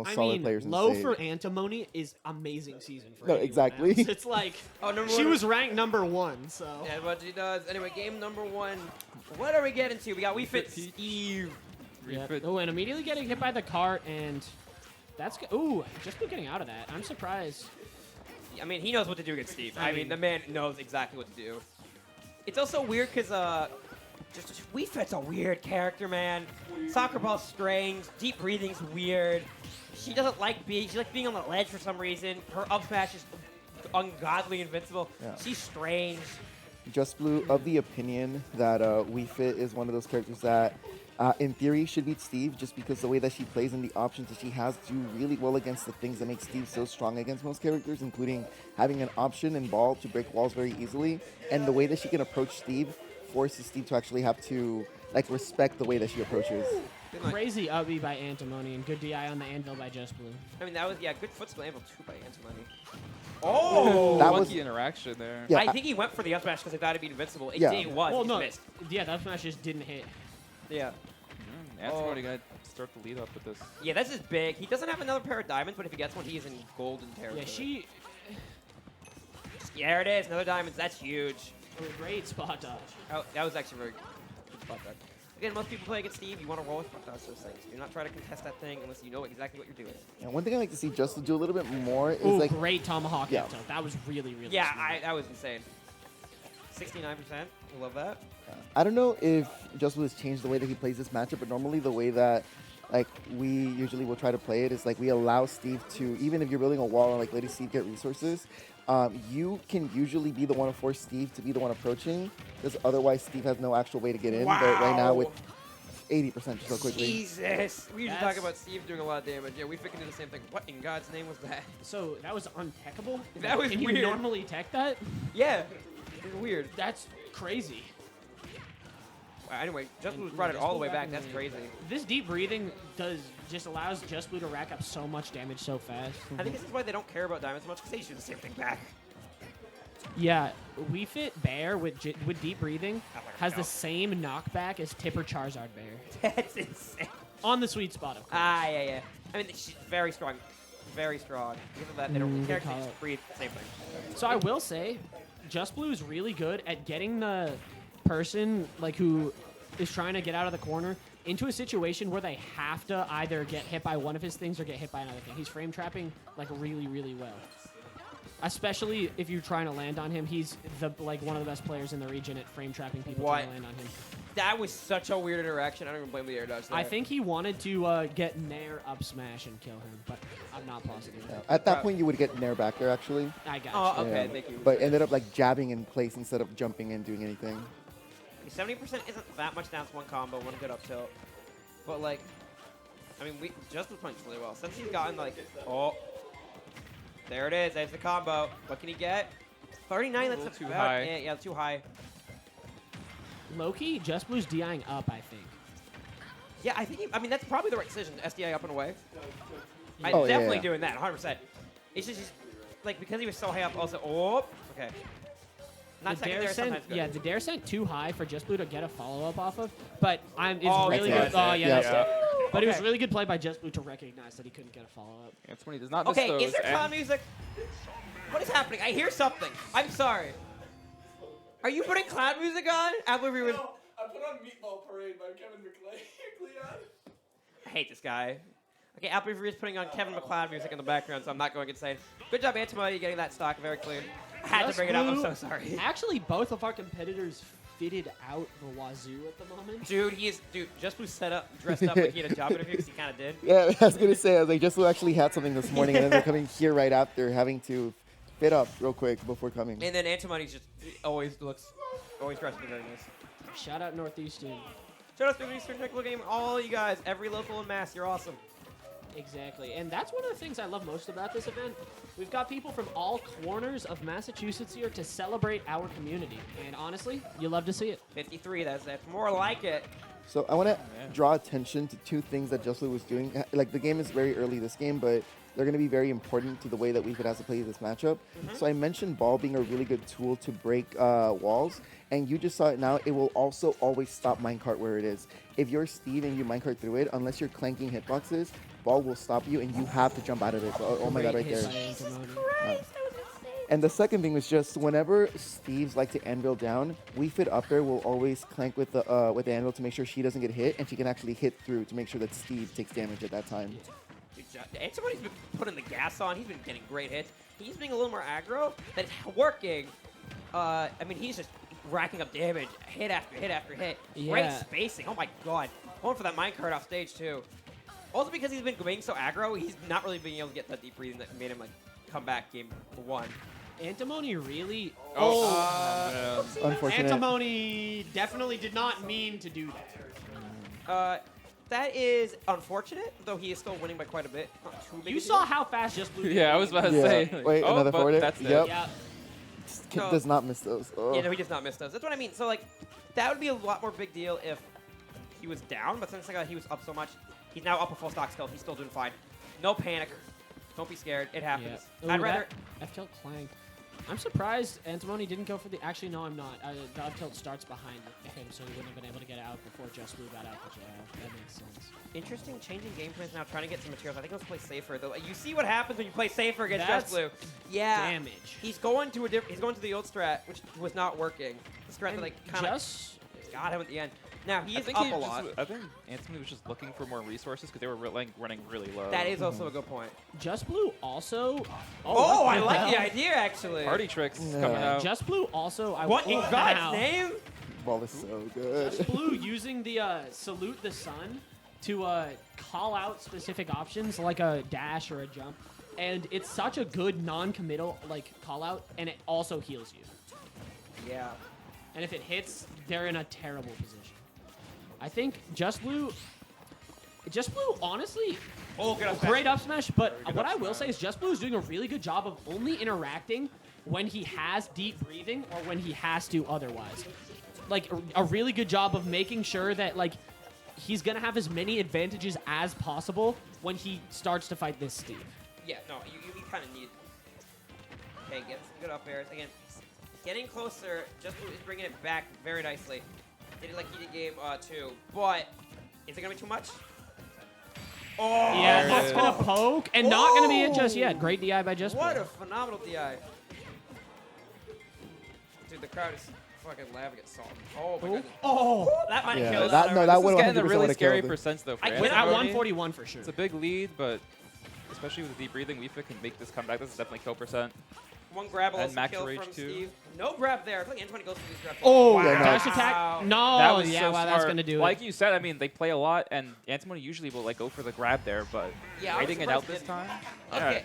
most solid players in the low stage. for Antimony is amazing season for No, anyone exactly. else. It's like she was ranked #1, so. Yeah, what she does. Anyway, game number 1. What are we getting to? We got We Fit Steve. Yep. Oh, and immediately getting hit by the cart, and that's good. Ooh, just getting out of that. I'm surprised. I mean, he knows what to do against Steve. I mean, the man knows exactly what to do. It's also weird because just We Fit's a weird character, man. Soccer ball's strange. Deep breathing's weird. She doesn't like being. She likes being on the ledge for some reason. Her up smash is ungodly invincible. Yeah. She's strange. Just Blue of the opinion that Wii Fit is one of those characters that, in theory, should beat Steve, just because the way that she plays and the options that she has do really well against the things that make Steve so strong against most characters, including having an option in ball to break walls very easily, and the way that she can approach Steve forces Steve to actually have to respect the way that she approaches. Crazy up-B by Antimony and good DI on the anvil by Just Blue. I mean, that was, good footstool anvil too by Antimony. Oh! That Lucky was interaction there. Yeah, I think he went for the up smash because he thought it'd be invincible. It Yeah. didn't was. Well, He no. missed. Yeah, that smash just didn't hit. Yeah. Antimony got to start the lead up with this. Yeah, this is big. He doesn't have another pair of diamonds, but if he gets one, he is in golden territory. Yeah, she... Yeah, there it is. Another diamonds. That's huge. Great spot dodge. Oh, that was actually very good spot dodge. Again, most people play against Steve. You want to roll with spot dodge those things. Do not try to contest that thing unless you know exactly what you're doing. and one thing I like to see Just do a little bit more is Ooh, like great tomahawk Yeah. tilt. That was really, really Yeah, smooth. that was insane. 69%. I love that. I don't know if Just Blue has changed the way that he plays this matchup, but normally the way that we usually will try to play it is we allow Steve to, even if you're building a wall and letting Steve get resources, you can usually be the one to force Steve to be the one approaching, because otherwise Steve has no actual way to get in. But right now with 80% just so quickly. Jesus. We usually That's- talk about Steve doing a lot of damage. Yeah, we freaking do the same thing. What in God's name was that? So that was untechable? That was Can weird. you normally tech that? Yeah. It's weird. That's crazy. Wow, anyway, Just Blue brought it all the way back. That's crazy. This deep breathing just allows Just Blue to rack up so much damage so fast. I think this is why they don't care about diamonds so much, because they do the same thing back. Yeah, We Fit Bear with deep breathing Oh my has God. the same knockback as Tipper Charizard Bear. That's insane. On the sweet spot, of course. Yeah. I mean, she's very strong. Very strong. Because of that, they don't Good care. They call. just breathe. Same thing. So I will say, Just Blue is really good at getting the person who is trying to get out of the corner into a situation where they have to either get hit by one of his things or get hit by another thing. He's frame trapping really, really well. Especially if you're trying to land on him, he's one of the best players in the region at frame trapping people trying to land on him. That was such a weird interaction. I don't even blame the air dodge there. I think he wanted to get Nair up smash and kill him, but I'm not positive. At that point, you would get Nair back there actually, I got Oh, you. okay. Yeah. Thank you. but ended up jabbing in place instead of jumping and doing anything. 70% isn't that much down to one combo, one good up tilt. But, I mean, Just was playing really well. Since he's gotten, oh. There it is. There's the combo. What can he get? 39. That's little too about high. it. Yeah, too high. Low-key, Just Blue's DIing up, I think. Yeah, I think. I mean, that's probably the right decision. SDI up and away. I'm Oh, yeah, definitely yeah. doing that. 100%. It's just because he was so high up. Also, okay. Not The dare secondary. sent, Sometimes good. yeah, the dare sent too high for Just Blue to get a follow-up off of, but it's Oh, really that's good. it. Oh, yeah, Yeah. that's it. But it was Okay. really good play by Just Blue to recognize that he couldn't get a follow-up. Antimony does not miss Okay, those. is there and clown music? What is happening? I hear something. I'm sorry. Are you putting clown music on? I believe you would. No, I put on Meatball Parade by Kevin McLeod. I hate this guy. Okay, Appleby is putting on Kevin McLeod music in the background, so I'm not going insane. Good job, Antimony, getting that stock very clean. I had to Just bring it up. I'm Blue- so sorry. Actually, both of our competitors fitted out the wazoo at the moment. Dude, Just Blue dressed up like he had a job interview because he kind of did. Yeah, I was gonna say, I was Just Blue actually had something this morning, and then they're coming here right after, having to fit up real quick before coming. And then Antimony just always dressed very nice. Shout out Northeastern. Shout out to the Eastern Technical Game, all you guys, every local in Mass, you're awesome. Exactly, and that's one of the things I love most about this event. We've got people from all corners of Massachusetts here to celebrate our community, and honestly, you love to see it. 53, that's more like it. So I want to draw attention to two things that Just Blue was doing. The game is very early this game, but they're going to be very important to the way that we could have to play this matchup. So I mentioned ball being a really good tool to break walls, and you just saw it now. It will also always stop minecart where it is. If you're Steve and you minecart through it, unless you're clanking hitboxes, ball will stop you, and you have to jump out of it. So, oh my god, right Great hit there. by Antimony. And the second thing was just whenever Steve's like to anvil down, Wii Fit up there will always clank with the anvil to make sure she doesn't get hit, and she can actually hit through to make sure that Steve takes damage at that time. Good job. Antimony's been putting the gas on. He's been getting great hits. He's being a little more aggro. That's working. I mean, he's just racking up damage, hit after hit after hit. Great Yeah. spacing. Oh my god. Going for that minecart off stage too. Also because he's been being so aggro, he's not really being able to get that deep breathing that made him like come back game 1. Antimony really. Oh, Unfortunate. Antimony definitely did not mean to do that. That is unfortunate, though he is still winning by quite a bit. Not too big You a saw deal. how fast Just Blue. yeah, I was about to Yeah. say. like, Wait, oh, another but forward air? That's Yep. it. Yeah. No. Does not miss those. Oh. Yeah, no, he does not miss those. That's what I mean. So, like, that would be a lot more big deal if he was down, but since he was up so much, he's now up a full stock still. He's still doing fine. No panic. Don't be scared. It happens. Ooh, I'd rather... that F tilt clank. I'm surprised Antimony didn't go for the. Actually, no, I'm not. The up tilt starts behind him, so he wouldn't have been able to get out before Just Blue got out. But yeah, that makes sense. Interesting changing game plans now, trying to get some materials. I think let's play safer, though. You see what happens when you play safer against That's Just Blue. Yeah. Damage. He's going to he's going to the old strat, which was not working. The strat that, like, kind of Just. got him at the end. Now, he I is think up he a just- lot. I think Anthony was just looking for more resources because they were running really low. That is also a good point. Just Blue also. Oh, what I the like hell? the idea, actually. Party tricks Yeah. coming out. Just Blue also. What in Wow. God's name? Ball is so good. Just Blue using the salute the sun to call out specific options like a dash or a jump, and it's such a good non-committal like call out, and it also heals you. Yeah. And if it hits, they're in a terrible position. I think Just Blue, honestly, Oh, good up great up smash. But good what up I will smash. say is Just Blue is doing a really good job of only interacting when he has deep breathing or when he has to otherwise. Like a really good job of making sure that like he's gonna have as many advantages as possible when he starts to fight this Steve. Yeah, no, you kind of need... Okay, get some good up airs. Again, getting closer, Just Blue is bringing it back very nicely. Did it like he did game 2, but is it going to be too much? Oh! Yeah, There that's it gonna is. poke and not gonna be it just Oh! yet. Great DI by Just What Blue. a phenomenal DI. Dude, the crowd is fucking laughing at Salt. Oh, my goodness. Oh, That might have Yeah, killed that- us. no, that This is would getting a 100% really would've scary killed it. percents though. For I- at Antimony. 141 for sure. It's a big lead, but especially with the deep breathing, Wii Fit can make this comeback. This is definitely kill percent. One grab And also max kill rage from too. Steve. No grab there. I feel like Antoine goes for these grabs. Oh, Yeah, no. dash attack. No, That was yeah, so wow, smart. that's gonna do Like it. you said, I mean, they play a lot, and Antimony usually will like go for the grab there, but Yeah, I was waiting it out surprised this he time. Okay.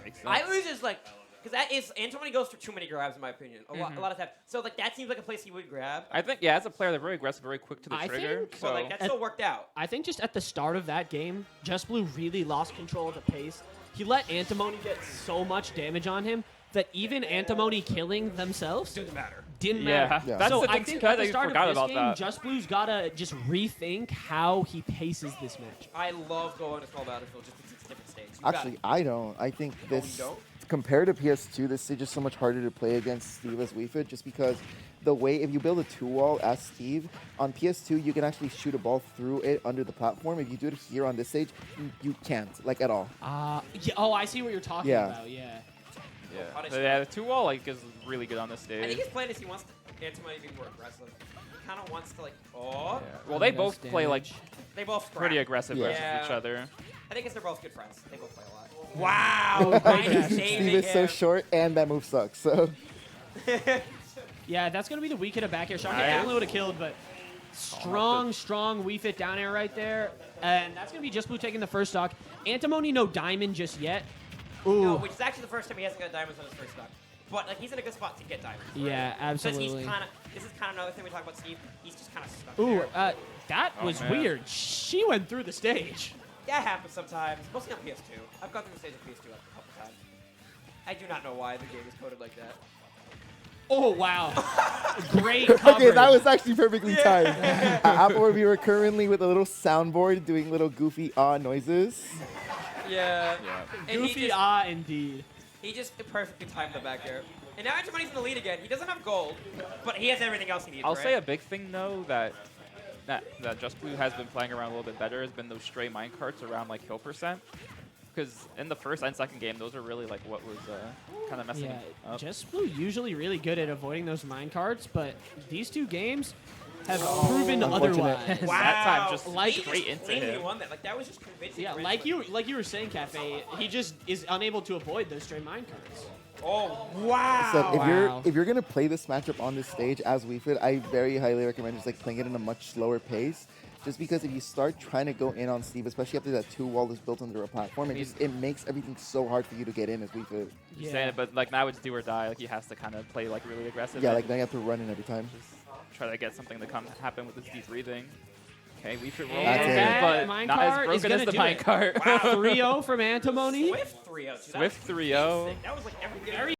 Makes sense. I was just like, because that is, Antimony goes for too many grabs in my opinion. A lot of times. So like that seems like a place he would grab. I think, yeah, as a player, they're very aggressive, very quick to the I trigger. think- So But like that still worked out. I think just at the start of that game, Just Blue really lost control of the pace. He let Antimony get so much damage on him that even Antimony killing themselves Didn't matter. didn't yeah, matter. Yeah. that's So the I thing. think Kind at the of start forgot of this about game, that. Just Blue's gotta just rethink how he paces this match. I love going to Skull Battlefield just because it's a different stage. You got Actually, it. I don't. I think this, don't? compared to PS2, this stage is so much harder to play against Steve as Wii Fit, just because the way, if you build a 2-wall as Steve, on PS2, you can actually shoot a ball through it under the platform. If you do it here on this stage, you can't, like, at all. Yeah, oh, I see what you're talking Yeah. about, yeah. Yeah, Punish but yeah, the 2-wall like is really good on this I stage. think his plan is he wants Antimony to be more aggressive. He kind of wants to like, Yeah. Well, they That's both play like damage. they both scrap. pretty aggressive Yeah. versus Yeah. each other. I think they're both good friends. They both play a lot. Wow, Great Steve is so short, and that move sucks, so... Yeah, that's gonna be the weak hit of back air. Sean Yeah. definitely would have killed, but strong Wii Fit down air right there. And that's gonna be Just Blue taking the first stock. Antimony no diamond just yet. Ooh. No, which is actually the first time he hasn't got diamonds on his first stock. But like he's in a good spot to get diamonds. Yeah, Because absolutely. he's kind of, this is kind of another thing we talk about Steve. He's just kind of stuck Ooh, there. that Oh, was man. weird. She went through the stage. That happens sometimes, mostly on PS2. I've gone through the stage on PS2 a couple times. I do not know why the game is coded like that. Oh, wow. Great coverage. Okay, that was actually perfectly timed. Apple, we were currently with a little soundboard doing little goofy noises. Yeah. Yeah. And Goofy, indeed. he just perfectly timed the back air. And now Antimony's in the lead again. He doesn't have gold, but he has everything else he needs. I'll right? say a big thing though that that Just Blue has been playing around a little bit better has been those stray minecarts around like kill percent. Because in the first and second game, those are really like what was kind of messing Yeah, up. Just Blue usually really good at avoiding those mine cards, but these 2 games have proven Unfortunate. otherwise. That time just Like- straight into Cleanly him. won that. Like that was just convincing. Yeah, charisma. like you were saying, Cafe, he just is unable to avoid those stray mine cards. Oh wow. So Wow. if you're gonna play this matchup on this stage as we fit, I very highly recommend just like playing it in a much slower pace. Just because if you start trying to go in on Steve, especially after that 2 wall is built under a platform, it makes everything so hard for you to get in as we fit. Yeah. Saying it, but like now it's do or die. Like he has to kind of play like really aggressive. Yeah, and like now you have to run in every time. just try to get something to happen with this deep breathing. Okay, we should roll, And That's it. that but not as minecart is broken gonna as the do it. minecart. Wow. 3-0 from Antimony. Swift 3-0. Swift 3-0. That was like every Very